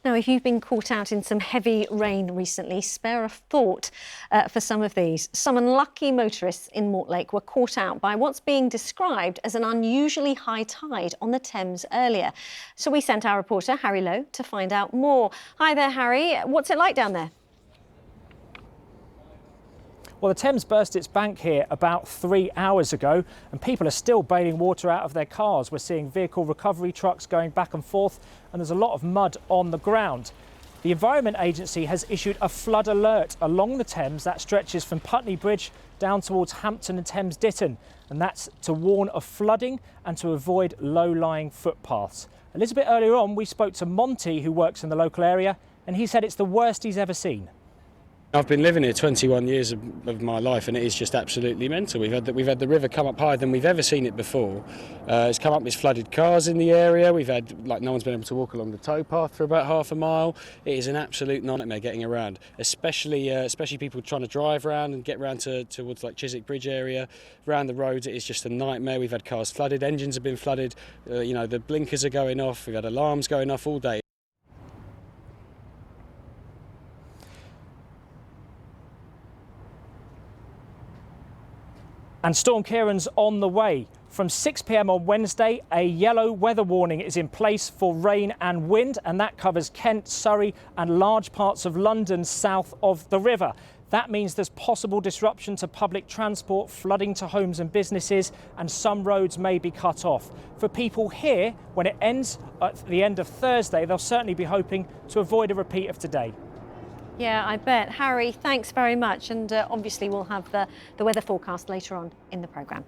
Now, if you've been caught out in some heavy rain recently, spare a thought for some of these. Some unlucky motorists in Mortlake were caught out by what's being described as an unusually high tide on the Thames earlier. So we sent our reporter, Harry Lowe, to find out more. Hi there, Harry. What's it like down there? Well, the Thames burst its bank here about 3 hours ago, and people are still bailing water out of their cars. We're seeing vehicle recovery trucks going back and forth, and there's a lot of mud on the ground. The Environment Agency has issued a flood alert along the Thames that stretches from Putney Bridge down towards Hampton and Thames Ditton, and that's to warn of flooding and to avoid low-lying footpaths. A little bit earlier on, we spoke to Monty, who works in the local area, and he said it's the worst he's ever seen. I've been living here 21 years of my life, and it is just absolutely mental. We've had the river come up higher than we've ever seen it before. It's come up with flooded cars in the area. We've had, no one's been able to walk along the towpath for about half a mile. It is an absolute nightmare getting around, especially people trying to drive around and get around towards like Chiswick Bridge area. Around the roads, it is just a nightmare. We've had cars flooded, engines have been flooded. The blinkers are going off. We've had alarms going off all day. And Storm Kieran's on the way. From 6 p.m. on Wednesday, a yellow weather warning is in place for rain and wind, and that covers Kent, Surrey and large parts of London south of the river. That means there's possible disruption to public transport, flooding to homes and businesses, and some roads may be cut off. For people here, when it ends at the end of Thursday, they'll certainly be hoping to avoid a repeat of today. Yeah, I bet. Harry, thanks very much. And obviously we'll have the weather forecast later on in the programme.